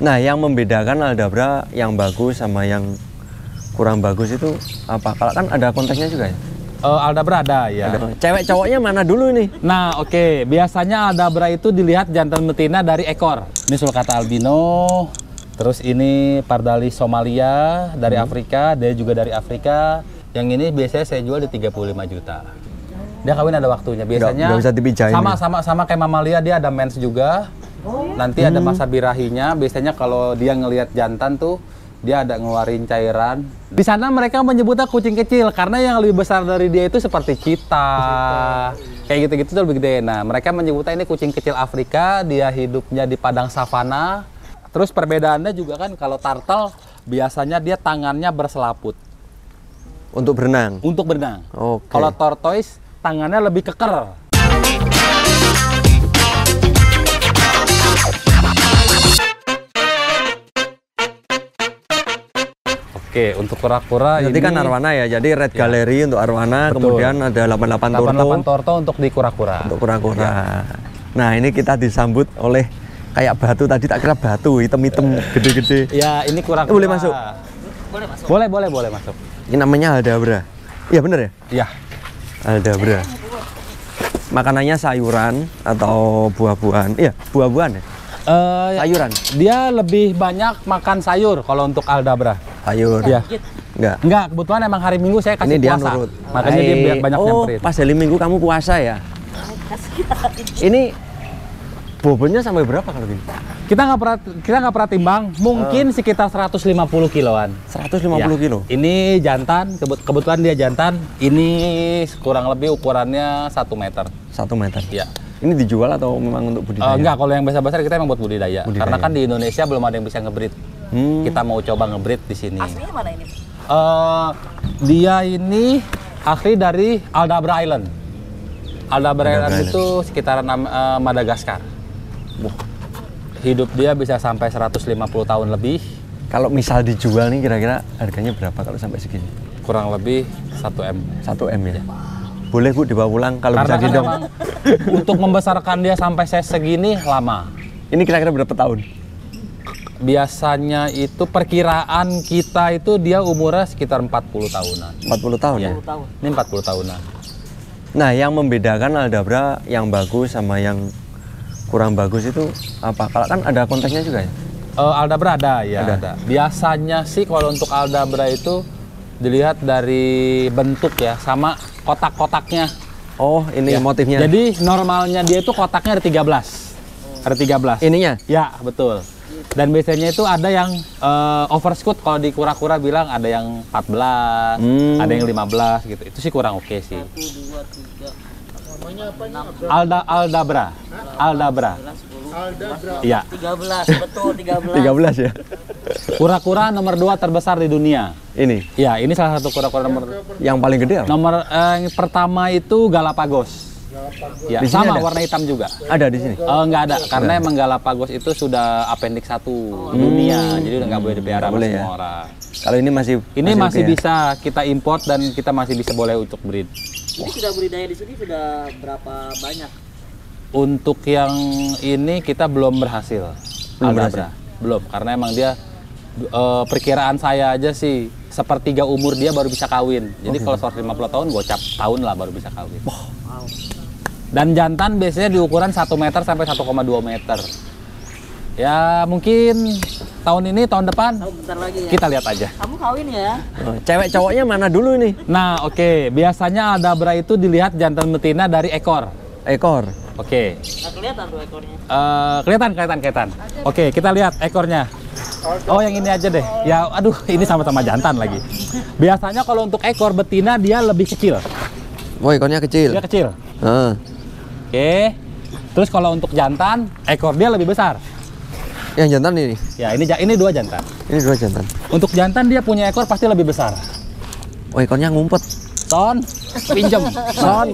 Nah, yang membedakan Aldabra yang bagus sama yang kurang bagus itu apa? Kalau kan ada konteksnya juga ya? Aldabra ada ya. Cewek cowoknya mana dulu nih? Nah, oke. Biasanya Aldabra itu dilihat jantan betina dari ekor. Ini sulcata albino. Terus ini Pardalis Somalia dari Afrika. Dia juga dari Afrika. Yang ini biasanya saya jual di 35 juta. Dia kawin ada waktunya. Biasanya nggak bisa dipijain sama kayak mamalia, dia ada mens juga. Nanti ada masa birahinya. Biasanya kalau dia ngelihat jantan tuh dia ada ngeluarin cairan. Di sana mereka menyebutnya kucing kecil karena yang lebih besar dari dia itu seperti cheetah. Kayak gitu-gitu tuh lebih gede. Nah, mereka menyebutnya ini kucing kecil Afrika, dia hidupnya di padang savana. Terus perbedaannya juga kan kalau turtle biasanya dia tangannya berselaput. Untuk berenang? Untuk berenang. Oke. Kalau tortoise tangannya lebih keker. Oke, untuk kura-kura ini kan arwana ya, jadi red gallery untuk arwana. Betul. Kemudian ada 88 torto untuk di kura-kura. Untuk kura-kura. Nah, ini kita disambut oleh kayak batu tadi, tak kira batu hitam-hitam gede-gede. Ya, ini kura-kura. Boleh masuk? Boleh masuk. Boleh masuk. Ini namanya Aldabra. Iya bener ya? Iya. Aldabra. Makanannya sayuran atau buah-buahan? Iya, buah-buahan ya? Sayuran. Dia lebih banyak makan sayur kalau untuk Aldabra. Sayur. Iya. Enggak, kebetulan emang hari Minggu saya kasih ini dia puasa. nurut. Makanya dia banyak nyamperin. Pas hari Minggu kamu puasa ya? Ini bobotnya sampai berapa kalau gini? Kita nggak pernah timbang, mungkin sekitar 150 kiloan. 150 kilo? Ini jantan, kebetulan dia jantan. Ini kurang lebih ukurannya 1 meter. 1 meter? Ya. Ini dijual atau memang untuk budidaya? Enggak, kalau yang besar-besar kita emang buat budidaya. Karena kan di Indonesia belum ada yang bisa ngebreed. Kita mau coba ngebreed di sini. Aslinya mana ini? Dia ini asli dari Aldabra Island. Aldabra Island itu sekitaran Madagaskar. Hidup dia bisa sampai 150 tahun lebih. Kalau misal dijual nih kira-kira harganya berapa kalau sampai segini? Kurang lebih 1 M. 1 M ya? Boleh Bu dibawa pulang kalau Karena bisa gendong. Untuk membesarkan dia sampai size segini lama. Ini kira-kira berapa tahun? Biasanya itu perkiraan kita itu dia umurnya sekitar 40 tahunan. 40 tahun ya? Ini 40 tahunan. Nah, yang membedakan Aldabra yang bagus sama yang kurang bagus itu apa? Kalau kan ada konteksnya juga ya? Aldabra ada ya. Ada. Biasanya sih kalau untuk Aldabra itu dilihat dari bentuk ya, sama kotak-kotaknya. Oh, ini ya. motifnya. Jadi normalnya dia itu kotaknya ada 13. Ada 13. Ininya? Ya, betul. Dan biasanya itu ada yang overscoot, kalau di kura-kura bilang ada yang 14, ada yang 15 gitu. Itu sih kurang oke sih. 1, 2, 3. Namanya apa ini? Aldabra. Aldabra. Iya. 13, betul 13. 13 ya? Kura-kura nomor 2 terbesar di dunia. Ini? Ya, ini salah satu kura-kura nomor... Yang paling gede apa? Nomor yang pertama itu Galapagos. Ya, sama ada? warna hitam juga. Ada di sini? Nggak ada, karena emang Galapagos itu sudah appendix 1 dunia, jadi udah nggak boleh dipelihara sama semua orang. Kalau ini masih masih okay, bisa kita import dan kita masih bisa boleh untuk breed. Ini sudah budidaya di sini sudah berapa banyak? Untuk yang ini kita belum berhasil. Belum, karena emang dia perkiraan saya aja sih sepertiga umur dia baru bisa kawin. Jadi kalau 150 tahun gocap tahun lah baru bisa kawin. Dan jantan biasanya di ukuran 1 meter sampai 1,2 meter. Ya mungkin tahun ini, tahun depan bentar lagi ya. Kita lihat aja. Kamu kawin ya? Cewek cowoknya mana dulu nih? Nah oke, biasanya Aldabra itu dilihat jantan betina dari ekor. Ekor? Oke. Nggak kelihatan tuh ekornya. Kelihatan. Oke, kita lihat ekornya. Oh yang ini aja deh. Ya aduh ini sama-sama jantan lagi. Biasanya kalau untuk ekor betina dia lebih kecil. Oh ekornya kecil? Dia kecil. Oke. Terus kalau untuk jantan, ekor dia lebih besar. Yang jantan ini? Ya, ini 2 jantan. Ini 2 jantan. Untuk jantan dia punya ekor pasti lebih besar. Oh, ekornya ngumpet. Son, pinjem. Son.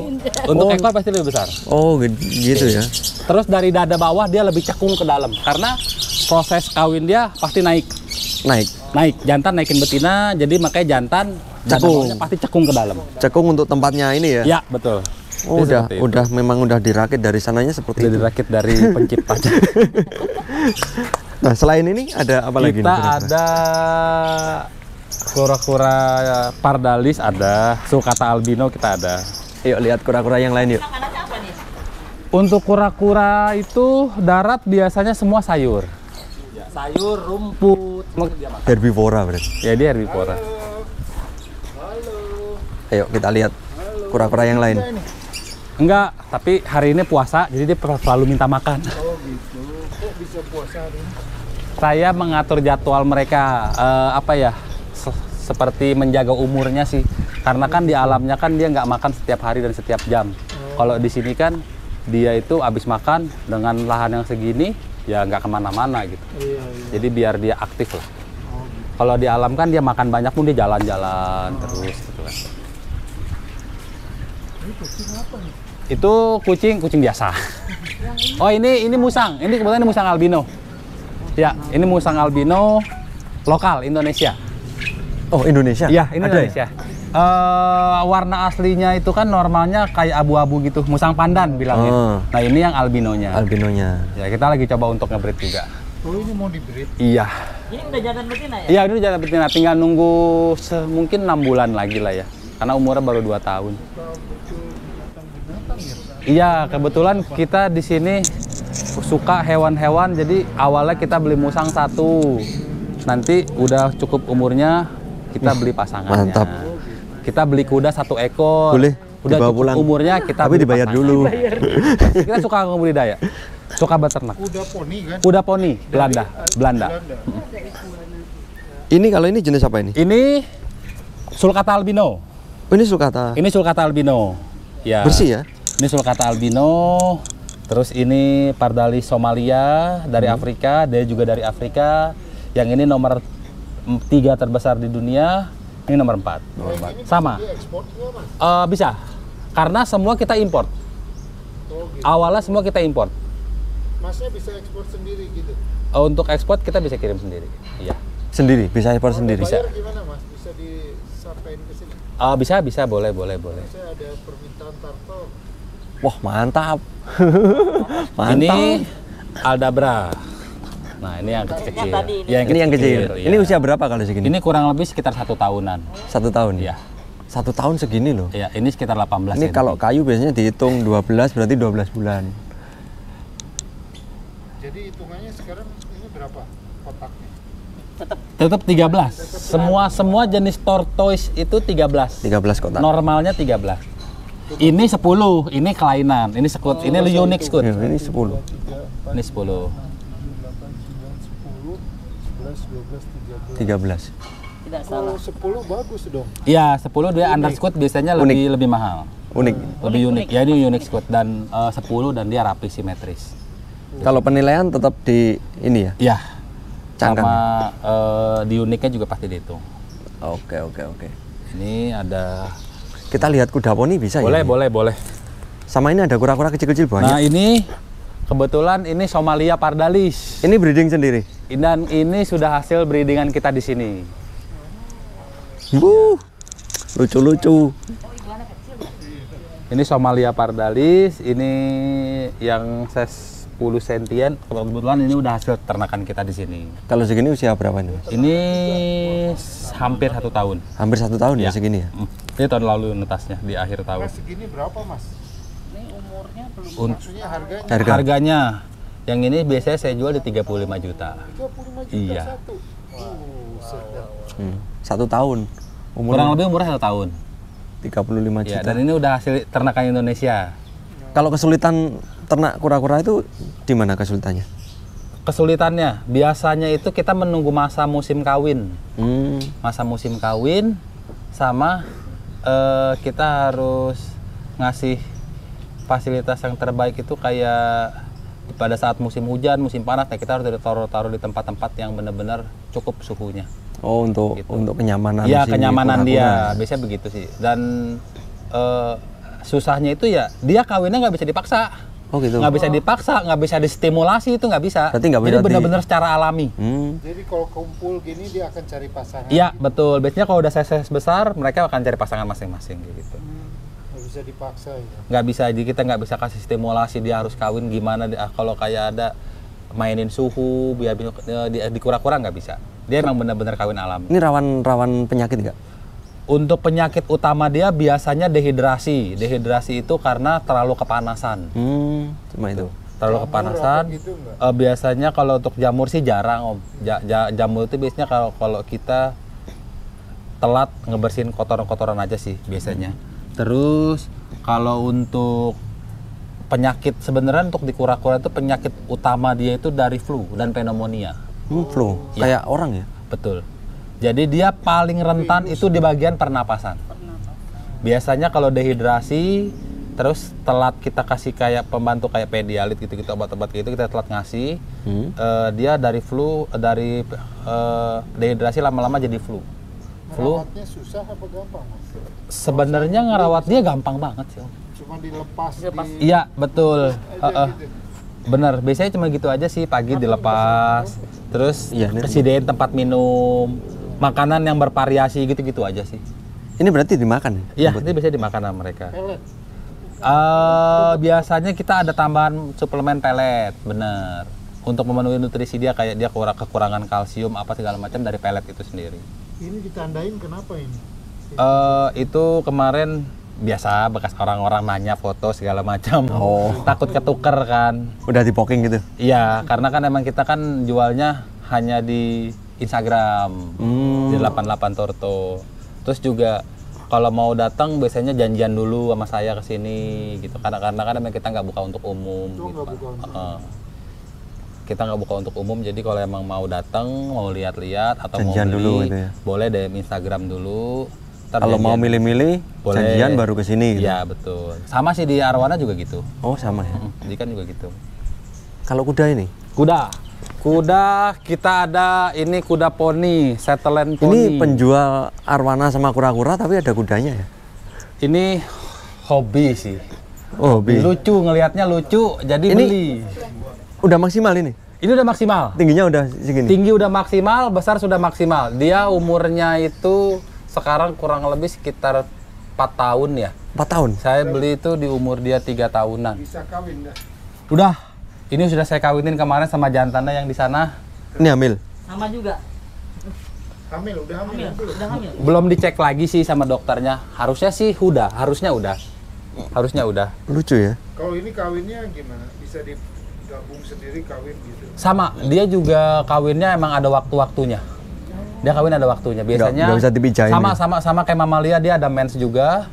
Untuk ekor pasti lebih besar. Oh, gitu ya. Terus dari dada bawah dia lebih cekung ke dalam karena proses kawin dia pasti naik. Naik. Jantan naikin betina, jadi makanya jantan cekung. Pasti cekung ke dalam. Cekung untuk tempatnya ini ya? Ya, betul. Oh, memang udah dirakit dari sananya seperti itu. Dirakit dari penciptanya. Nah, selain ini ada apa lagi? Kita ada kura-kura pardalis, ada sulcata albino, kita ada. Yuk lihat kura-kura yang lain yuk. Untuk kura-kura itu darat biasanya semua sayur. Sayur, rumput, semua dia makan. Herbivora berarti. Ya dia herbivora. Ayo kita lihat kura-kura yang lain. Enggak, tapi hari ini puasa, jadi dia selalu minta makan. Oh gitu. Kok bisa puasa hari ini? Saya mengatur jadwal mereka, seperti menjaga umurnya sih. Karena kan di alamnya kan dia nggak makan setiap hari dan setiap jam. Kalau di sini kan dia itu habis makan dengan lahan yang segini, ya nggak kemana-mana gitu. Iya. Jadi biar dia aktif lah. Kalau di alam kan dia makan banyak pun dia jalan-jalan terus gitu kan. Ini kucing apa nih? Itu kucing biasa. Oh ini musang. Ini kebetulan ini musang albino. Ya, ini musang albino lokal Indonesia. Oh Indonesia? Ya, ini Ada Indonesia. Warna aslinya itu kan normalnya kayak abu-abu gitu, musang pandan bilangnya. Oh. Nah ini yang albinonya. Albinonya. Ya kita lagi coba untuk nge-breed juga. Oh ini mau di-breed? Iya. Ini udah jantan betina ya? Iya ini jangan betina, tinggal nunggu mungkin 6 bulan lagi lah ya. Karena umurnya baru 2 tahun. Binatang ya? Iya, kebetulan kita di sini suka hewan-hewan, jadi awalnya kita beli musang 1. Nanti udah cukup umurnya kita beli pasangannya. Mantap. Kita beli kuda 1 ekor. Boleh Udah dibawa cukup pulang. umurnya kita Tapi beli dibayar pasangan. dulu. Kita suka budidaya. Suka beternak. Kuda poni kan? Kuda poni Belanda. Belanda. Ini kalau ini jenis apa ini? Ini sulcata albino. Oh, ini sulcata. Ini sulcata albino. Ya. Bersih ya? Ini sulcata albino. Terus ini pardalis Somalia dari Afrika, dia juga dari Afrika. Yang ini nomor 3 terbesar di dunia. Ini nomor 4. Sama. Bisa. Karena semua kita import. Oh gitu. Awalnya semua kita import. Masnya bisa ekspor sendiri gitu? Untuk ekspor kita bisa kirim sendiri. Iya. Sendiri, bisa ekspor sendiri. Bayar gimana mas? Bisa disampaikan ke sini? Bisa, boleh. Saya ada permintaan tarto. Wah mantap. Mantap. Ini Aldabra. Nah, ini yang kecil-kecil. Yang tadi ini. Ya, Ini yang kecil. iya. Ini usia berapa kalau segini? Ini kurang lebih sekitar 1 tahunan. 1 tahun. Iya. 1 tahun segini loh. Iya, ini sekitar 18 Ini cm. kalau kayu biasanya dihitung 12 berarti 12 bulan. Jadi hitungannya sekarang ini berapa kotaknya? Tetap 13. Semua jenis tortoise itu 13. 13 kotak. Normalnya 13. Ini 10, ini kelainan, ini sekut, ini unique skut. Ya, ini 10. Ini 10. 8, 9, 10, 11, 12, 13. 13. Tidak salah. Kalau 10 bagus dong. Iya, 10 dia underscoot biasanya lebih mahal. Unik. Lebih unik. Ya ini unique scoot dan 10 dan dia rapi simetris. Kalau penilaian tetap di ini ya. Iya. Cangkang. Sama di uniknya juga pasti dihitung. Oke. Ini ada Kita lihat kuda poni bisa ya? boleh. Sama ini ada kura-kura kecil-kecil Nah, banyak. ini kebetulan ini Somalia pardalis. Ini breeding sendiri. Dan ini sudah hasil breedingan kita di sini. Lucu-lucu. Ini Somalia pardalis, ini yang size 10 sentian. Kebetulan ini udah hasil ternakan kita di sini. Kalau segini usia berapa nih? Mas? Ini hampir 1 tahun. Hampir 1 tahun ya segini ya? Ini tahun lalu netasnya di akhir tahun. Mas segini berapa mas? Ini umurnya belum. Maksudnya harganya Harga. Harganya yang ini biasanya saya jual di 35 juta. 35 juta Iya. satu. Sedap. 1 tahun. Umur Kurang lebih umurnya 1 tahun. 35 Ya, juta. dan ini udah hasil ternakan Indonesia. Kalau kesulitan ternak kura-kura itu di mana kesulitannya? Kesulitannya biasanya itu kita menunggu masa musim kawin. Hmm. Masa musim kawin sama kita harus ngasih fasilitas yang terbaik itu kayak pada saat musim hujan, musim panas, nah kita harus taruh di tempat-tempat yang benar-benar cukup suhunya. Oh, untuk Gitu. kenyamanan Iya, si kenyamanan kura-kura. dia, biasanya begitu sih. Dan susahnya itu ya dia kawinnya nggak bisa dipaksa, Oh gitu. nggak bisa dipaksa, nggak bisa distimulasi, itu nggak bisa. Berarti nggak Jadi bisa benar-benar secara alami. Jadi kalau kumpul gini dia akan cari pasangan. Iya betul. Biasanya kalau udah size besar, mereka akan cari pasangan masing-masing gitu. Nggak bisa dipaksa ya. Nggak bisa, jadi kita nggak bisa kasih stimulasi dia harus kawin gimana. Kalau kayak ada mainin suhu, biar di kura-kura nggak bisa. Dia emang benar-benar kawin alam. Ini rawan penyakit nggak? Untuk penyakit utama dia biasanya dehidrasi. Dehidrasi itu karena terlalu kepanasan. Cuma itu. Terlalu kepanasan. Gitu nggak? Biasanya kalau untuk jamur sih jarang, Om. Jamur itu biasanya kalau kita telat ngebersihin kotoran-kotoran aja sih biasanya. Terus kalau untuk penyakit sebenarnya untuk di kura-kura itu penyakit utama dia itu dari flu dan pneumonia. Flu, Ya. kayak orang ya? Betul. Jadi dia paling rentan itu di bagian pernapasan. Biasanya kalau dehidrasi, terus telat kita kasih kayak pembantu kayak Pedialit gitu-gitu, obat-obat gitu kita telat ngasih, dia dari flu, dari dehidrasi lama-lama jadi flu. Merawatnya susah apa gampang, Mas? Sebenarnya ngerawat dia gampang banget sih, Om. Cuma dilepas Iya, betul. aja gitu. Bener, biasanya cuma gitu aja sih, pagi dilepas, terus Iya, ini- kesediain tempat minum, makanan yang bervariasi gitu-gitu aja sih. Ini berarti dimakan? Iya, ini biasanya dimakan sama mereka. Pelet. Biasanya kita ada tambahan suplemen pelet, bener. Untuk memenuhi nutrisi dia, kayak dia kekurangan kalsium apa segala macam dari pelet itu sendiri. Ini ditandain kenapa ini? Itu kemarin biasa bekas orang-orang nanya foto segala macam. Oh. Takut ketuker kan. Udah di poking gitu? Iya, karena kan emang kita kan jualnya hanya di Instagram, di 88 Torto. Terus juga kalau mau datang biasanya janjian dulu sama saya ke sini gitu. Karena kan emang kita nggak buka untuk umum Oh, gitu. nggak buka untuk Kita nggak buka untuk umum, jadi kalau emang mau datang, mau lihat-lihat atau Janjian mau beli, dulu gitu ya? boleh DM Instagram dulu. Ntar Kalau mau janjian. milih-milih, Boleh. janjian baru ke sini gitu? Iya, betul. Sama sih di Arwana juga gitu. Oh, sama ya? Jadi kan juga gitu. Kalau kuda ini? Kuda kita ada ini kuda poni, Shetland poni. Ini penjual arwana sama kura-kura tapi ada kudanya ya? Ini hobi sih. Oh, Lucu, ngelihatnya lucu, jadi Ini- beli. Udah maksimal ini? Ini udah maksimal. Tingginya udah segini? Tinggi udah maksimal, besar sudah maksimal. Dia umurnya itu sekarang kurang lebih sekitar 4 tahun ya. 4 tahun? Saya beli itu di umur dia 3 tahunan. Bisa kawin dah. Udah. Ini sudah saya kawinin kemarin sama jantannya yang di sana. Ini hamil? Sama juga. Hamil, udah hamil. Udah hamil. Belum dicek lagi sih sama dokternya. Harusnya sih udah, harusnya udah. Harusnya udah. Lucu ya? Kalau ini kawinnya gimana? Bisa digabung sendiri kawin gitu? Sama, dia juga kawinnya emang ada waktu-waktunya. Dia kawin ada waktunya. Biasanya nggak bisa dipijahin sama kayak Mamalia, dia ada mens juga.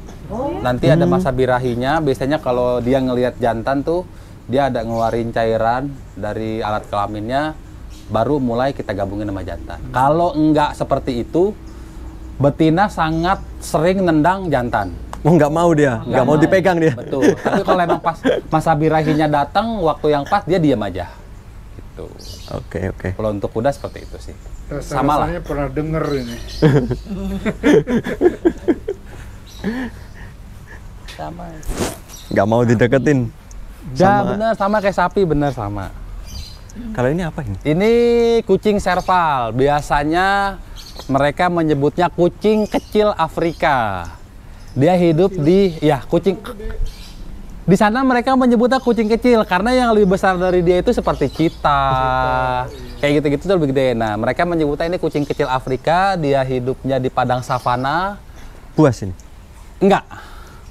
Nanti ada masa birahinya. Biasanya kalau dia ngelihat jantan tuh, dia ada ngeluarin cairan dari alat kelaminnya, baru mulai kita gabungin sama jantan. Kalau enggak seperti itu, betina sangat sering nendang jantan. Oh, nggak mau dia? Nggak mau dipegang dia? Betul. Tapi kalau emang pas masa birahinya datang, waktu yang pas dia diam aja. Gitu. Oke. Kalau untuk kuda seperti itu sih. Sama lah. Rasanya pernah denger ini. Sama. Nggak mau dideketin? Ya bener, sama kayak sapi, bener sama. Kalau ini apa ini? Ini kucing serval. Biasanya mereka menyebutnya kucing kecil Afrika. Dia hidup kucing. Di sana mereka menyebutnya kucing kecil karena yang lebih besar dari dia itu seperti cheetah. Kayak gitu-gitu tuh lebih gede. Nah, mereka menyebutnya ini kucing kecil Afrika. Dia hidupnya di padang savana. Buas ini? Enggak.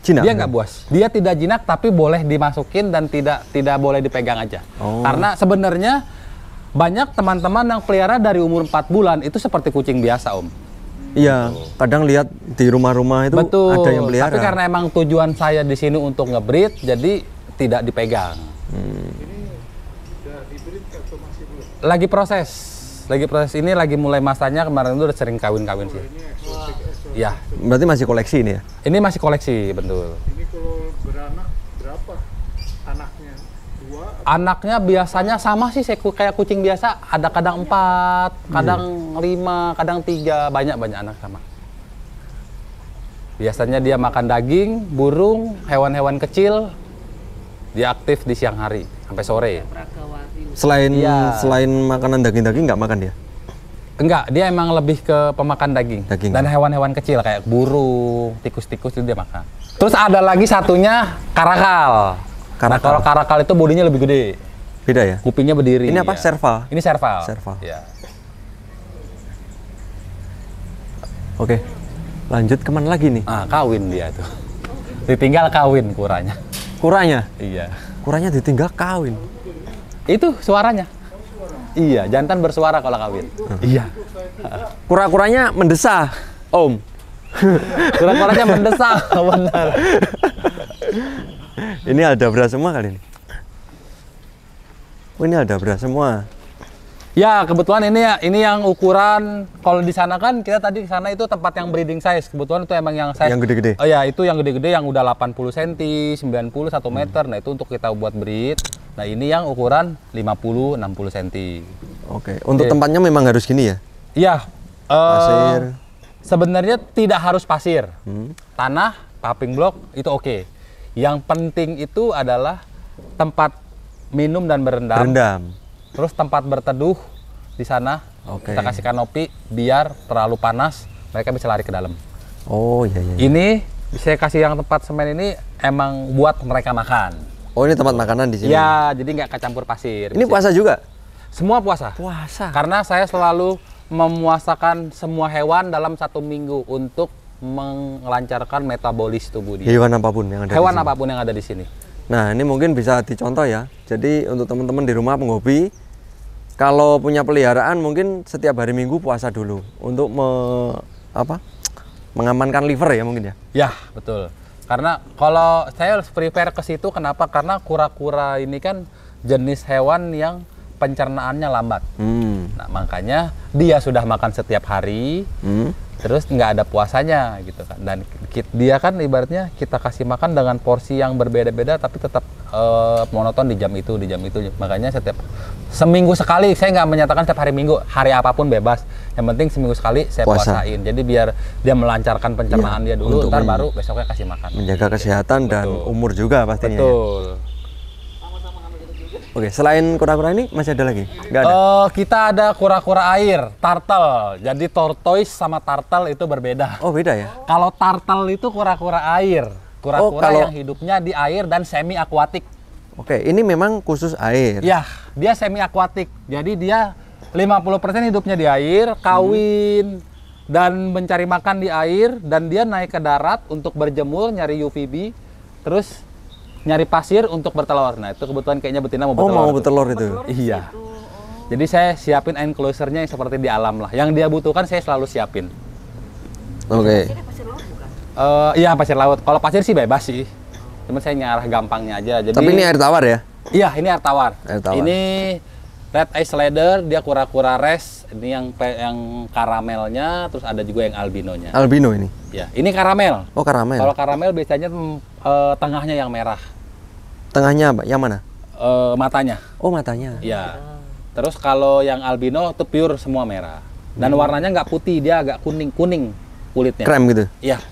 Jinak? Dia nggak buas. Dia tidak jinak tapi boleh dimasukin dan tidak boleh dipegang aja. Oh. Karena sebenarnya banyak teman-teman yang pelihara dari umur 4 bulan itu seperti kucing biasa, Om. Iya, kadang lihat di rumah-rumah itu Betul. ada yang pelihara. Tapi karena emang tujuan saya di sini untuk ngebreed, jadi tidak dipegang. Udah diberi atau masih belum? Lagi proses. Ini lagi mulai masanya, kemarin itu udah sering kawin-kawin sih. Ini eksotik. Ya, Berarti masih koleksi ini ya? ini masih koleksi, betul. Ini kalau beranak berapa anaknya? 2? Anaknya biasanya sama sih kayak kucing biasa, ada kadang 4, kadang 5, kadang 3, banyak anak sama. Biasanya dia makan daging, burung, hewan-hewan kecil, dia aktif di siang hari sampai sore. Selain Iya. selain makanan daging-daging nggak makan dia? Enggak, dia emang lebih ke pemakan daging. Daging. Dan hewan-hewan kecil kayak burung, tikus-tikus itu dia makan. Terus ada lagi satunya karakal. Nah, Karakal. kalau karakal itu bodinya lebih gede. Beda ya? Kupingnya berdiri. Ini apa? ya. Serval? Ini serval. Serval. Ya. Oke. Lanjut kemana lagi nih? Ah, kawin dia tuh. Ditinggal kawin kuranya. Kuranya? Iya. Kuranya ditinggal kawin. Itu suaranya. Iya, jantan bersuara kalau kawin. Iya. Kura-kuranya mendesah, Om. Kura-kuranya mendesak, benar. Ini aldabra semua kali ini. Oh, ini aldabra semua. Ya, kebetulan ini yang ukuran, kalau di sana kan kita tadi ke sana itu tempat yang breeding size. Kebetulan itu emang yang size Yang gede-gede. Oh ya, itu yang gede-gede yang udah 80 cm, 90 1 meter. Nah, itu untuk kita buat breed. Nah, ini yang ukuran 50 60 cm. Oke. Untuk tempatnya memang harus gini ya? Iya. Pasir. Sebenarnya tidak harus pasir. Tanah, paving block itu oke. Yang penting itu adalah tempat minum dan berendam. Berendam. Terus tempat berteduh di sana. Oke. Kita kasih kanopi biar terlalu panas mereka bisa lari ke dalam. Oh iya iya. Ini saya kasih yang tempat semen ini emang buat mereka makan. Oh, ini tempat makanan di sini. Ya, jadi nggak kecampur pasir. Ini puasa juga? Semua puasa. Puasa. Karena saya selalu memuasakan semua hewan dalam 1 minggu untuk melancarkan metabolis tubuh dia. Hewan apapun yang ada Hewan di sini. apapun yang ada di sini. Nah, ini mungkin bisa dicontoh ya. Jadi untuk teman-teman di rumah penghobi, kalau punya peliharaan mungkin setiap hari Minggu puasa dulu untuk mengamankan liver ya mungkin ya. Ya, betul. Karena kalau saya prepare ke situ kenapa? Karena kura-kura ini kan jenis hewan yang pencernaannya lambat. Nah, makanya dia sudah makan setiap hari. Terus nggak ada puasanya gitu kan, dan dia kan ibaratnya kita kasih makan dengan porsi yang berbeda-beda tapi tetap monoton di jam itu. Makanya setiap seminggu sekali, saya nggak menyatakan setiap hari Minggu, hari apapun bebas, yang penting seminggu sekali saya puasain, jadi biar dia melancarkan pencernaan dia dulu, ntar baru besoknya kasih makan. Menjaga kesehatan dan umur juga pastinya. Betul. Ya? Oke, selain kura-kura ini masih ada lagi? Nggak ada? Kita ada kura-kura air, turtle. Jadi tortoise sama turtle itu berbeda. Oh, beda ya? Kalau turtle itu kura-kura air. Kura-kura kalau- yang hidupnya di air dan semi akuatik. Oke, ini memang khusus air. Ya, dia semi akuatik. Jadi dia 50% hidupnya di air, kawin dan mencari makan di air, dan dia naik ke darat untuk berjemur, nyari UVB, terus nyari pasir untuk bertelur. Nah, itu kebetulan kayaknya betina mau Oh, bertelur. mau tuh. bertelur itu. Iya. Jadi saya siapin enclosure-nya yang seperti di alam lah. Yang dia butuhkan saya selalu siapin. Oke. Iya, pasir laut. Kalau pasir sih bebas sih. Cuma saya ngarah gampangnya aja. Jadi, Tapi ini air tawar ya? Iya, ini air tawar. Air tawar. Ini red ice ladder, dia kura-kura res. Ini yang karamelnya, terus ada juga yang albinonya. Albino ini? Ya, ini karamel. Oh, karamel. Kalau karamel biasanya tengahnya yang merah. Tengahnya apa? Yang mana? Matanya. Oh, matanya. Ya. Terus kalau yang albino itu pure semua merah. Dan warnanya nggak putih, dia agak kuning kulitnya. Krem gitu? Iya.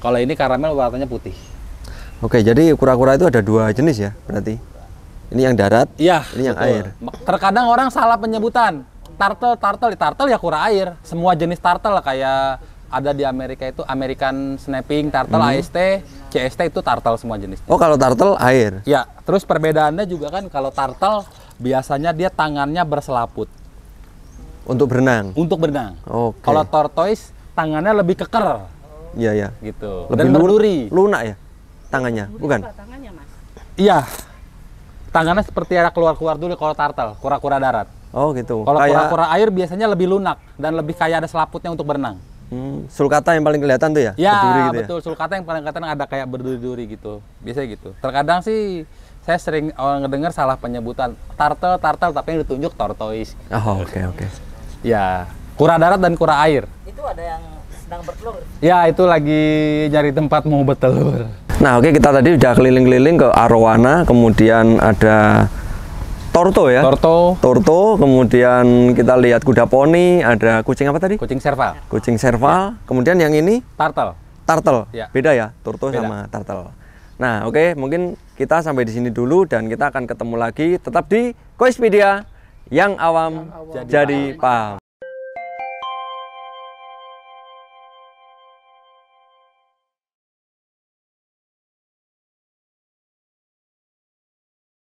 Kalau ini karamel warnanya putih. Oke, jadi kura-kura itu ada 2 jenis ya berarti? Ini yang darat, Iya. ini yang betul. air. Terkadang orang salah penyebutan. Turtle ya kura air. Semua jenis turtle kayak ada di Amerika itu American Snapping Turtle, AST, CST itu turtle semua jenis. Oh, kalau turtle air. Ya, terus perbedaannya juga kan kalau turtle biasanya dia tangannya berselaput Untuk berenang. untuk berenang. Oke. Kalau tortoise tangannya lebih keker Iya, iya. gitu. Lebih Dan berduri. lunak ya tangannya, bukan? Iya. Tangannya seperti ada keluar-keluar dulu kalau turtle, kura-kura darat. Oh, gitu. Kalau Kayak kura-kura air biasanya lebih lunak dan lebih kayak ada selaputnya untuk berenang. sulcata yang paling kelihatan tuh ya? Ya, Berduri gitu betul. Sulcata yang paling kelihatan ada kayak berduri-duri gitu. Biasanya gitu. Terkadang sih saya sering ngedengar salah penyebutan turtle tapi yang ditunjuk tortoise. Oh, oke. Ya, kura darat dan kura air. Itu ada yang sedang bertelur. Ya, itu lagi nyari tempat mau bertelur. Nah, oke, kita tadi udah keliling-keliling ke arowana, kemudian ada torto ya? Torto, kemudian kita lihat kuda poni, ada kucing apa tadi? Kucing serval. Kucing serval, kemudian yang ini Turtle. turtle. Ya. Beda ya, torto Beda. sama turtle. Nah, oke, mungkin kita sampai di sini dulu dan kita akan ketemu lagi tetap di Koispedia yang awam jadi paham.